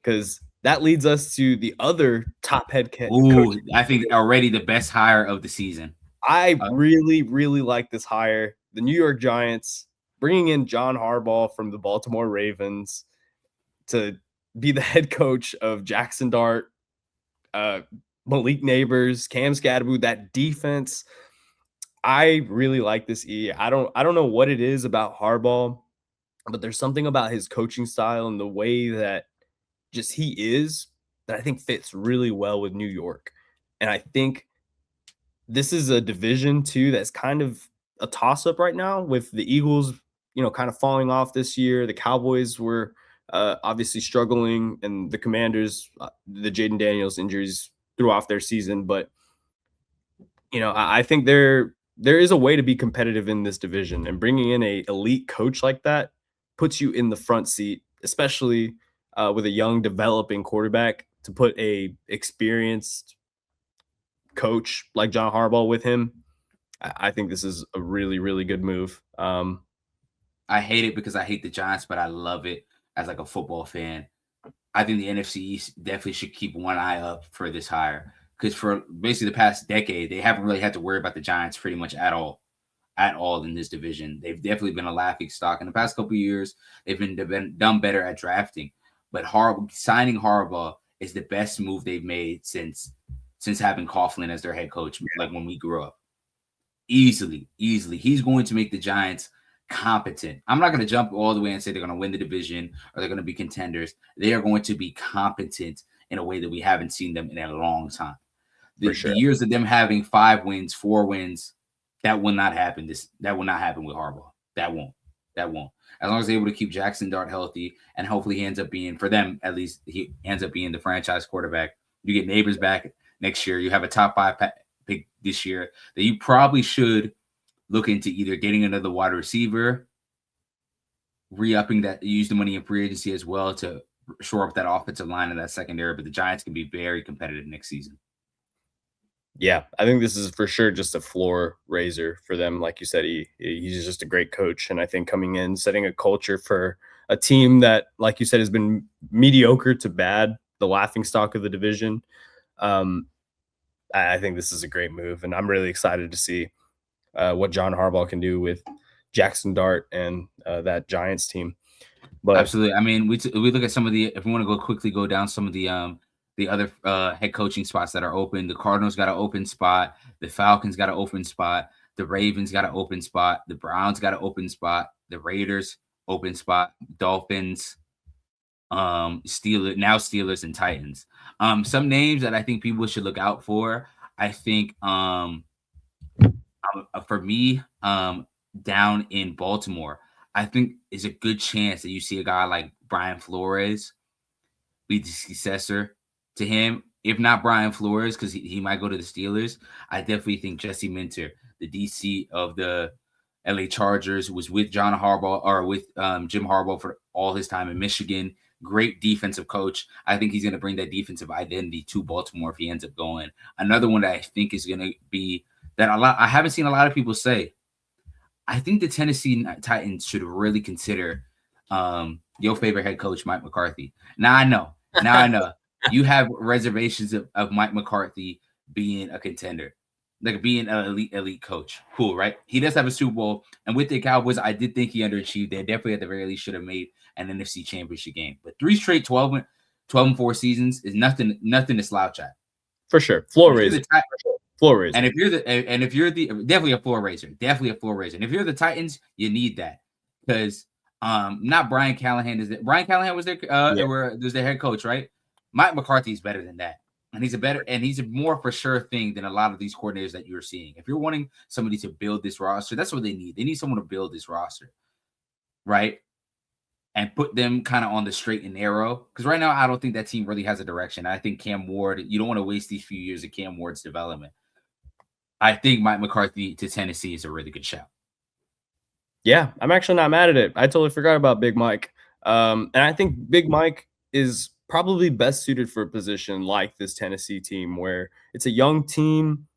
because that leads us to the other top head coach. I think already the best hire of the season. I really, really like this hire. The New York Giants bringing in John Harbaugh from the Baltimore Ravens to be the head coach of Jackson Dart, Malik Neighbors, Cam Scadaboo, that defense. I really like this. I don't know what it is about Harbaugh, but there's something about his coaching style and the way that just he is that I think fits really well with New York. And I think this is a division too that's kind of a toss-up right now, with the Eagles, kind of falling off this year. The Cowboys were obviously struggling, and the Commanders, the Jaden Daniels injuries threw off their season. But I think there is a way to be competitive in this division, and bringing in a elite coach like that puts you in the front seat, especially with a young developing quarterback. To put a experienced coach like John Harbaugh with him, I think this is a really, really good move. I hate it because I hate the Giants, but I love it as like a football fan. I think the NFC East definitely should keep one eye up for this hire, because for basically the past decade, they haven't really had to worry about the Giants pretty much at all in this division. They've definitely been a laughing stock. In the past couple of years, they've been done better at drafting. But signing Harbaugh is the best move they've made since having Coughlin as their head coach, like when we grew up. Easily. He's going to make the Giants competent. I'm not going to jump all the way and say they're going to win the division or they're going to be contenders. They are going to be competent in a way that we haven't seen them in a long time. The years of them having 5 wins, 4 wins, that will not happen. That will not happen with Harbaugh. That won't. As long as they're able to keep Jackson Dart healthy, and hopefully he ends up being, for them at least, he ends up being the franchise quarterback. You get Neighbors back next year. You have a top 5 pick this year that you probably should look into either getting another wide receiver, re-upping that, use the money in free agency as well to shore up that offensive line and that secondary. But the Giants can be very competitive next season. Yeah, I think this is for sure just a floor raiser for them. Like you said, he's just a great coach. And I think coming in, setting a culture for a team that, like you said, has been mediocre to bad, the laughingstock of the division. I think this is a great move. And I'm really excited to see what John Harbaugh can do with Jackson Dart and that Giants team. But absolutely. I mean, we look at some of the, if we want to go down some of the other head coaching spots that are open. The Cardinals got an open spot. The Falcons got an open spot. The Ravens got an open spot. The Browns got an open spot. The Raiders open spot. Dolphins, Steelers and Titans. Some names that I think people should look out for. I think for me, down in Baltimore, I think is a good chance that you see a guy like Brian Flores be the successor to him. If not Brian Flores, because he might go to the Steelers, I definitely think Jesse Minter, the DC of the LA Chargers, was with John Harbaugh or with Jim Harbaugh for all his time in Michigan. Great defensive coach. I think he's going to bring that defensive identity to Baltimore if he ends up going. Another one that I think is going to be that I haven't seen a lot of people say. I think the Tennessee Titans should really consider your favorite head coach, Mike McCarthy. Now I know. You have reservations of Mike McCarthy being a contender, like being an elite coach. Cool, right? He does have a Super Bowl, and with the Cowboys, I did think he underachieved. They definitely at the very least should have made an NFC Championship game. But 3 straight 12-4 seasons is nothing to slouch at. For sure, floor raiser. Floor raiser. And if you're the definitely a floor raiser, And if you're the Titans, you need that because not Brian Callahan is that Brian Callahan was their was their head coach, right? Mike McCarthy is better than that. And he's a more for sure thing than a lot of these coordinators that you're seeing. If you're wanting somebody to build this roster, that's what they need. They need someone to build this roster, right? And put them kind of on the straight and narrow. Because right now, I don't think that team really has a direction. I think Cam Ward, you don't want to waste these few years of Cam Ward's development. I think Mike McCarthy to Tennessee is a really good shout. Yeah, I'm actually not mad at it. I totally forgot about Big Mike. And I think Big Mike is probably best suited for a position like this Tennessee team where it's a young team.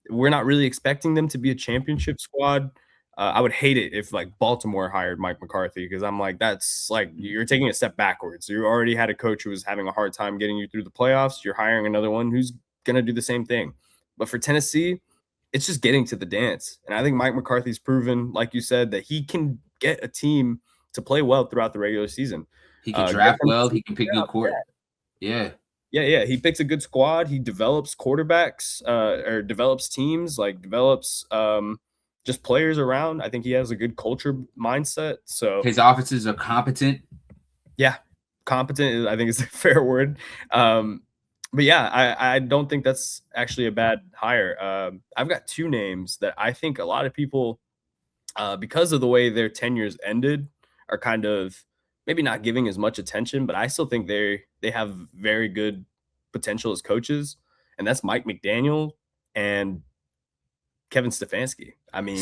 We're not really expecting them to be a championship squad. I would hate it if like Baltimore hired Mike McCarthy because I'm like, that's like you're taking a step backwards. You already had a coach who was having a hard time getting you through the playoffs. You're hiring another one who's going to do the same thing. But for Tennessee, it's just getting to the dance. And I think Mike McCarthy's proven, like you said, that he can get a team to play well throughout the regular season. He can draft well. He can pick good court. Yeah. He picks a good squad. He develops quarterbacks or develops teams, like develops just players around. I think he has a good culture mindset. So his offenses are competent. Yeah, competent, I think is a fair word. But yeah, I don't think that's actually a bad hire. I've got 2 names that I think a lot of people, because of the way their tenures ended, are kind of maybe not giving as much attention, but I still think they have very good potential as coaches, and that's Mike McDaniel and Kevin Stefanski. I mean,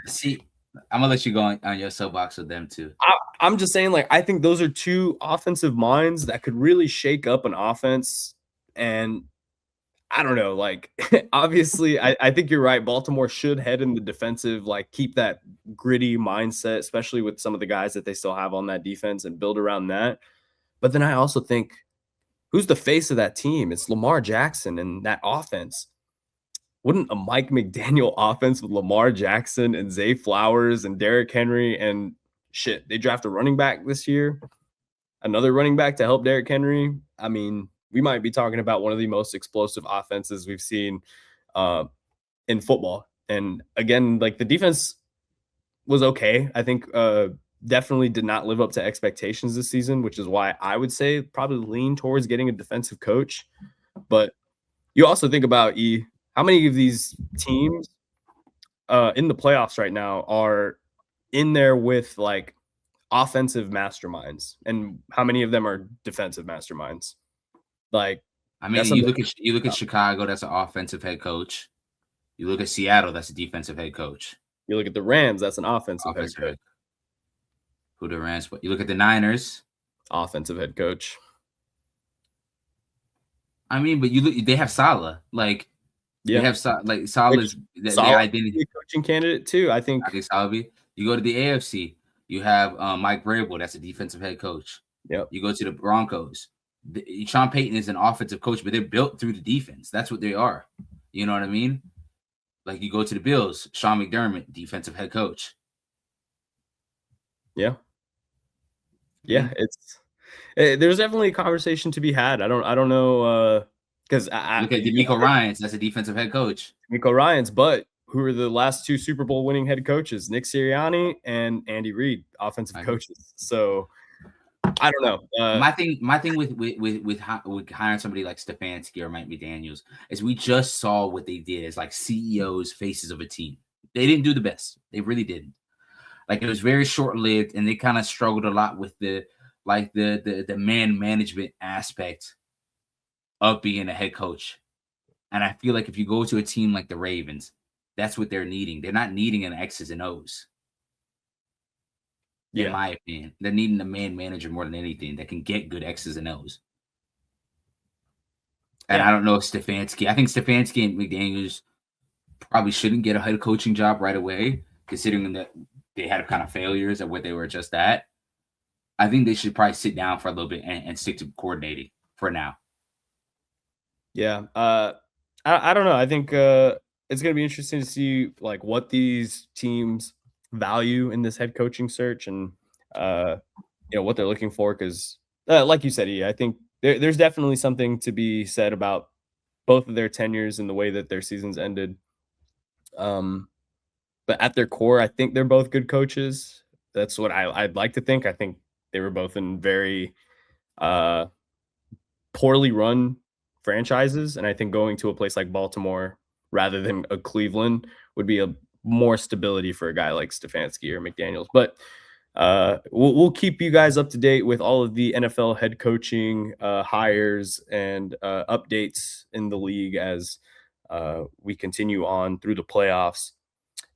see, I'm gonna let you go on your soapbox with them too. I'm just saying, like, I think those are 2 offensive minds that could really shake up an offense. And I don't know, like, obviously, I think you're right. Baltimore should head in the defensive, like, keep that gritty mindset, especially with some of the guys that they still have on that defense and build around that. But then I also think, who's the face of that team? It's Lamar Jackson and that offense. Wouldn't a Mike McDaniel offense with Lamar Jackson and Zay Flowers and Derrick Henry and shit, they draft a running back this year, another running back to help Derrick Henry. I mean, we might be talking about one of the most explosive offenses we've seen in football. And again, like the defense was okay. I think definitely did not live up to expectations this season, which is why I would say probably lean towards getting a defensive coach. But you also think about how many of these teams in the playoffs right now are in there with like offensive masterminds, and how many of them are defensive masterminds? Like, I mean, you look at Chicago, that's an offensive head coach. You look at Seattle, that's a defensive head coach. You look at the Rams, that's an offensive head coach. Who the Rams? You look at the Niners, offensive head coach. I mean, but they have Saleh. Like, they have Saleh's their identity. Coaching candidate too. I think Saleh. You go to the AFC, you have Mike Vrabel, that's a defensive head coach. Yep. You go to the Broncos. Sean Payton is an offensive coach, but they're built through the defense. That's what they are. You know what I mean? Like, you go to the Bills, Sean McDermott, defensive head coach. Yeah. There's definitely a conversation to be had. I don't know because I look at DeMeco Ryans, that's a defensive head coach. DeMeco Ryans, but who are the last 2 Super Bowl winning head coaches? Nick Sirianni and Andy Reid, offensive coaches. So I don't know. My thing with hiring somebody like Stefanski or Mike McDaniels is we just saw what they did as like CEOs, faces of a team. They didn't do the best. They really didn't. Like, it was very short-lived, and they kind of struggled a lot with the man management aspect of being a head coach. And I feel like if you go to a team like the Ravens, that's what they're needing. They're not needing an X's and O's. In my opinion, they're needing a man manager more than anything that can get good X's and O's. And I don't know if Stefanski. I think Stefanski and McDaniels probably shouldn't get a head coaching job right away, considering that they had kind of failures at what they were just at. I think they should probably sit down for a little bit and stick to coordinating for now. Yeah. I don't know. I think it's going to be interesting to see like what these teams value in this head coaching search and uh, what they're looking for. Because, like you said, I think there's definitely something to be said about both of their tenures and the way that their seasons ended. But at their core, I think they're both good coaches. That's what I'd like to think. I think they were both in very uh, poorly run franchises, and I think going to a place like Baltimore rather than a Cleveland would be a more stability for a guy like Stefanski or McDaniels. But we'll keep you guys up to date with all of the NFL head coaching hires and updates in the league as we continue on through the playoffs.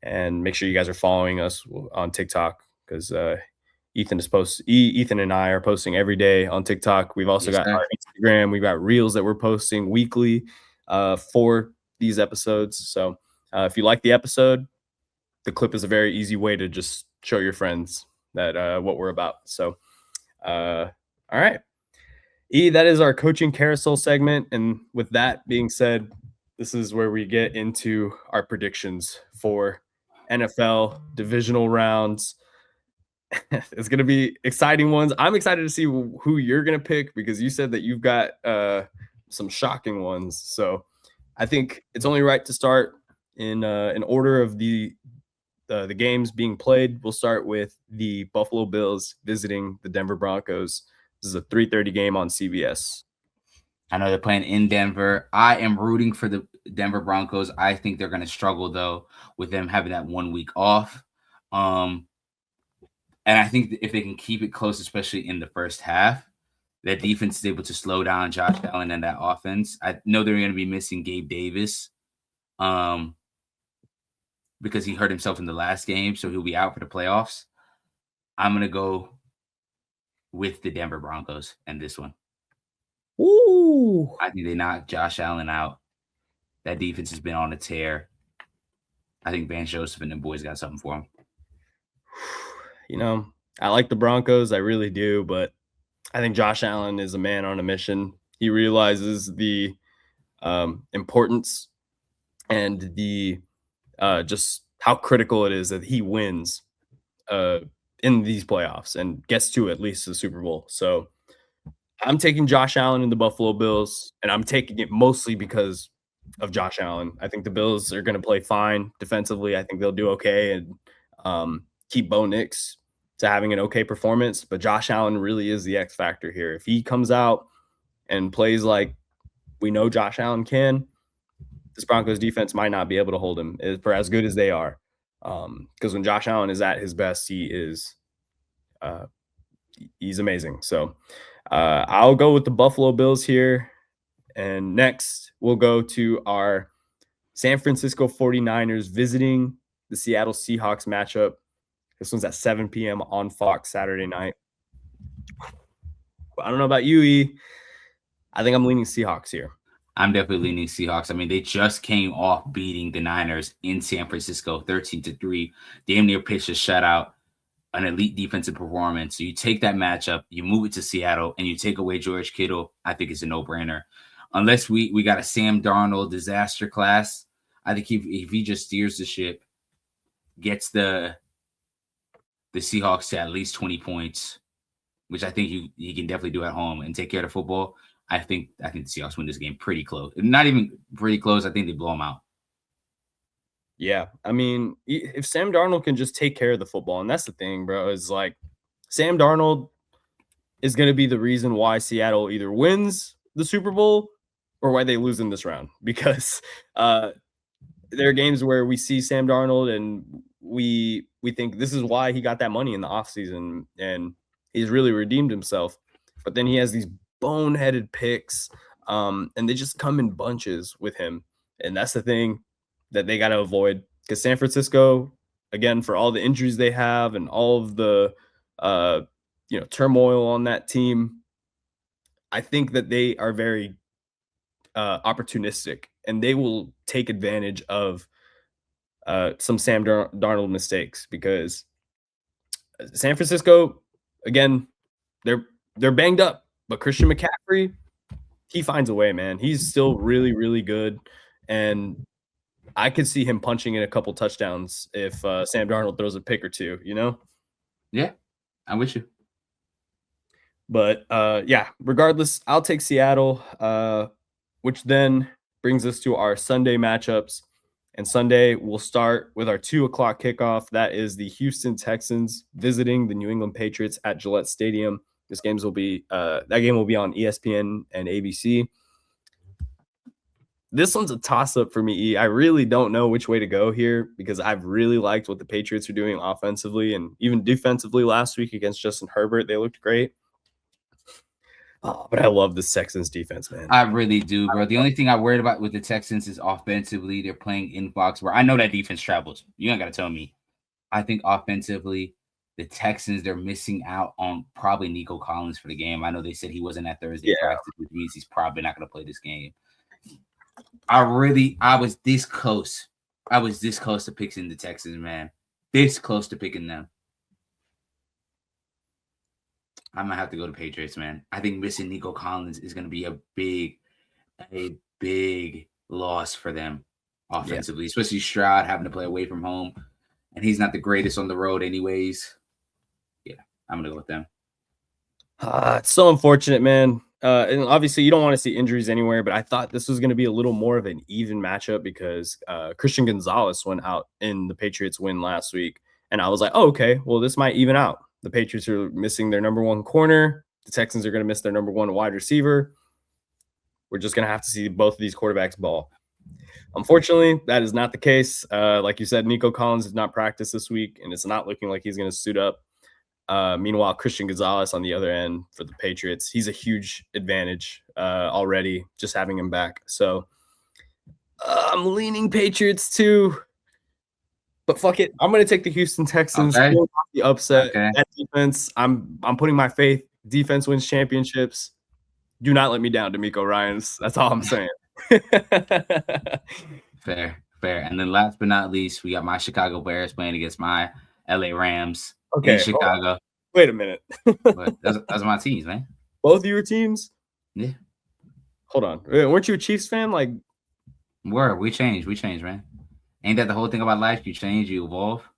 And make sure you guys are following us on TikTok because Ethan and I are posting every day on TikTok. We've also got our Instagram. We've got reels that we're posting weekly for these episodes. So if you like the episode, the clip is a very easy way to just show your friends that what we're about. So, all right. That is our coaching carousel segment. And with that being said, this is where we get into our predictions for NFL divisional rounds. It's going to be exciting ones. I'm excited to see who you're going to pick because you said that you've got some shocking ones. So I think it's only right to start in order of the games being played. We'll start with the Buffalo Bills visiting the Denver Broncos. This is a 3:30 game on CBS. I know they're playing in Denver. I am rooting for the Denver Broncos. I think they're going to struggle, though, with them having that 1 week off. And I think if they can keep it close, especially in the first half, that defense is able to slow down Josh Allen and that offense. I know they're going to be missing Gabe Davis because he hurt himself in the last game, so he'll be out for the playoffs. I'm going to go with the Denver Broncos and this one. Ooh. I think they knock Josh Allen out. That defense has been on a tear. I think Van Joseph and the boys got something for him. I like the Broncos. I really do. But I think Josh Allen is a man on a mission. He realizes the importance and the just how critical it is that he wins in these playoffs and gets to at least the Super Bowl. So I'm taking Josh Allen and the Buffalo Bills, and I'm taking it mostly because of Josh Allen. I think the Bills are going to play fine defensively. I think they'll do okay and keep Bo Nix to having an okay performance. But Josh Allen really is the X factor here. If he comes out and plays like we know Josh Allen can, this Broncos defense might not be able to hold him for as good as they are. Because when Josh Allen is at his best, he's amazing. So I'll go with the Buffalo Bills here. And next, we'll go to our San Francisco 49ers visiting the Seattle Seahawks matchup. This one's at 7 p.m. on Fox Saturday night. I don't know about you, E. I think I'm leaning Seahawks here. I'm definitely leaning Seahawks. I mean, they just came off beating the Niners in San Francisco 13-3. Damn near pitched a shutout, an elite defensive performance. So you take that matchup, you move it to Seattle, and you take away George Kittle. I think it's a no-brainer. Unless we got a Sam Darnold disaster class, I think if he just steers the ship, gets the Seahawks to at least 20 points, which I think you can definitely do at home and take care of the football. I think the Seahawks win this game pretty close. Not even pretty close. I think they blow them out. Yeah. I mean, if Sam Darnold can just take care of the football, and that's the thing, bro, is like Sam Darnold is going to be the reason why Seattle either wins the Super Bowl or why they lose in this round. Because there are games where we see Sam Darnold and we think this is why he got that money in the offseason and he's really redeemed himself. But then he has these boneheaded picks and they just come in bunches with him. And that's the thing that they got to avoid because San Francisco, again, for all the injuries they have and all of the turmoil on that team, I think that they are very opportunistic and they will take advantage of some Sam Darnold mistakes because San Francisco, again, they're banged up, but Christian McCaffrey, he finds a way, man. He's still really, really good, and I could see him punching in a couple touchdowns if Sam Darnold throws a pick or two, you know? Yeah, I'm with you. But yeah, regardless, I'll take Seattle, which then brings us to our Sunday matchups. And Sunday, we'll start with our 2:00 kickoff. That is the Houston Texans visiting the New England Patriots at Gillette Stadium. That game will be on ESPN and ABC. This one's a toss-up for me, E. I really don't know which way to go here because I've really liked what the Patriots are doing offensively and even defensively last week against Justin Herbert. They looked great. Oh, but I love the Texans defense, man. I really do, bro. The only thing I worried about with the Texans is offensively, they're playing in Foxborough. I know that defense travels. You ain't got to tell me. I think offensively, the Texans, they're missing out on probably Nico Collins for the game. I know they said he wasn't at Thursday practice, which means he's probably not going to play this game. I was this close. I was this close to picking the Texans, man. This close to picking them. I'm gonna have to go to Patriots, man. I think missing Nico Collins is gonna be a big loss for them offensively, especially Stroud having to play away from home, and he's not the greatest on the road, anyways. Yeah, I'm gonna go with them. It's so unfortunate, man. And obviously, you don't want to see injuries anywhere, but I thought this was going to be a little more of an even matchup because Christian Gonzalez went out in the Patriots win last week, and I was like, oh, okay, well, this might even out. The Patriots are missing their number one corner. The Texans are going to miss their number one wide receiver. We're just going to have to see both of these quarterbacks ball. Unfortunately, that is not the case. Like you said, Nico Collins did not practice this week, and it's not looking like he's going to suit up. Meanwhile, Christian Gonzalez on the other end for the Patriots, he's a huge advantage already, just having him back. So I'm leaning Patriots too. But fuck it, I'm gonna take the Houston Texans. Okay. The upset. That defense, I'm putting my faith. Defense wins championships. Do not let me down, D'Amico Ryans. That's all I'm saying. Fair. And then last but not least, we got my Chicago Bears playing against my LA Rams in Chicago. Wait a minute. But those are my teams, man. Both of your teams? Yeah. Hold on. Weren't you a Chiefs fan? Like, we changed, man. Ain't that the whole thing about life? You change, you evolve.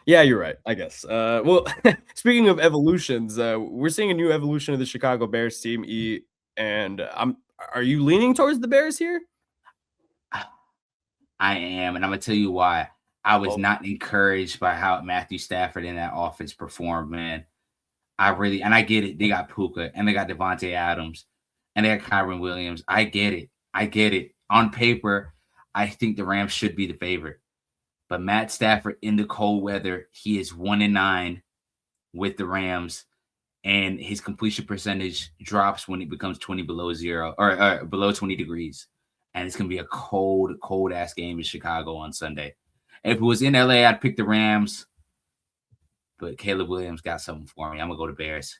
Yeah, you're right, I guess. Well, speaking of evolutions, we're seeing a new evolution of the Chicago Bears team, E. And are you leaning towards the Bears here? I am, and I'm gonna tell you why. I was not encouraged by how Matthew Stafford and that offense performed, man. And I get it. They got Puka and they got Devontae Adams and they got Kyron Williams. I get it. On paper, I think the Rams should be the favorite. But Matt Stafford in the cold weather, he is 1-9 with the Rams, and his completion percentage drops when it becomes 20 below zero or below 20 degrees. And it's gonna be a cold ass game in Chicago on Sunday. If it was in LA, I'd pick the Rams. But Caleb Williams got something for me. I'm gonna go to Bears.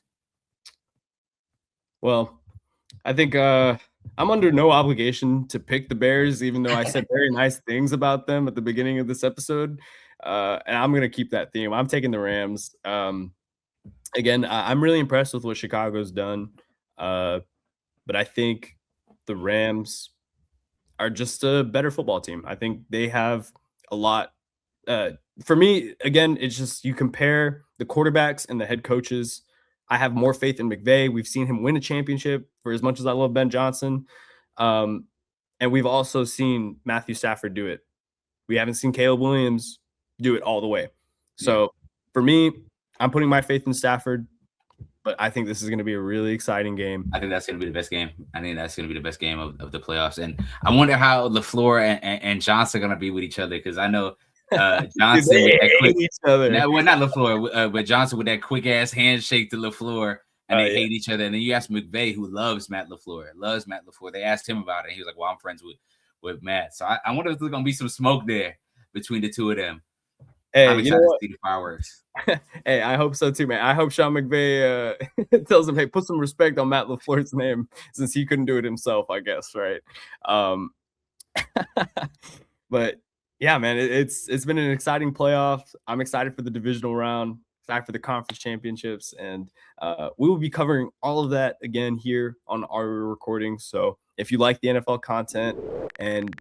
Well, I think I'm under no obligation to pick the Bears, even though I said very nice things about them at the beginning of this episode. And I'm gonna keep that theme. I'm taking the Rams. Again, I'm really impressed with what Chicago's done. But I think the Rams are just a better football team. I think they have a lot. For me, again, it's just you compare the quarterbacks and the head coaches. I have more faith in McVay. We've seen him win a championship for as much as I love Ben Johnson. And we've also seen Matthew Stafford do it. We haven't seen Caleb Williams do it all the way. So for me, I'm putting my faith in Stafford, but I think this is going to be a really exciting game. I think that's going to be the best game. I think that's going to be the best game of the playoffs. And I wonder how LaFleur and Johnson are going to be with each other, because I know Johnson with that quick each other. Well, not LaFleur, but Johnson with that quick ass handshake to LaFleur, and they hate each other. And then you ask McVay, who loves Matt LaFleur. They asked him about it. He was like, "Well, I'm friends with Matt." So I wonder if there's gonna be some smoke there between the two of them. Hey, I'm excited to see the fireworks. Hey, I hope so too, man. I hope Sean McVay tells him, "Hey, put some respect on Matt LaFleur's name," since he couldn't do it himself, I guess, right? But yeah, man, it's been an exciting playoff. I'm excited for the divisional round. time for the conference championships, and we will be covering all of that again here on our recording. So if you like the NFL content and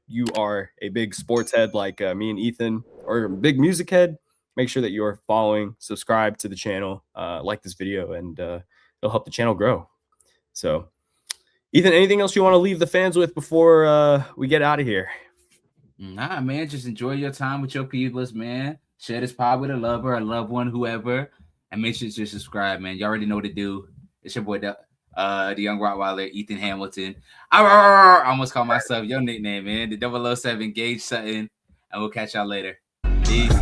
you are a big sports head like me and Ethan, or a big music head, make sure that you are following, subscribe to the channel, like this video, and it'll help the channel grow. So Ethan, anything else you want to leave the fans with before we get out of here? Nah, man, just enjoy your time with your peoples, man. Share this pod with a lover, a loved one, whoever, and make sure to subscribe, man. You already know what to do. It's your boy, the young Rottweiler, Ethan Hamilton. I almost called myself your nickname, man. The 007 Gage Sutton, and we'll catch y'all later. Peace.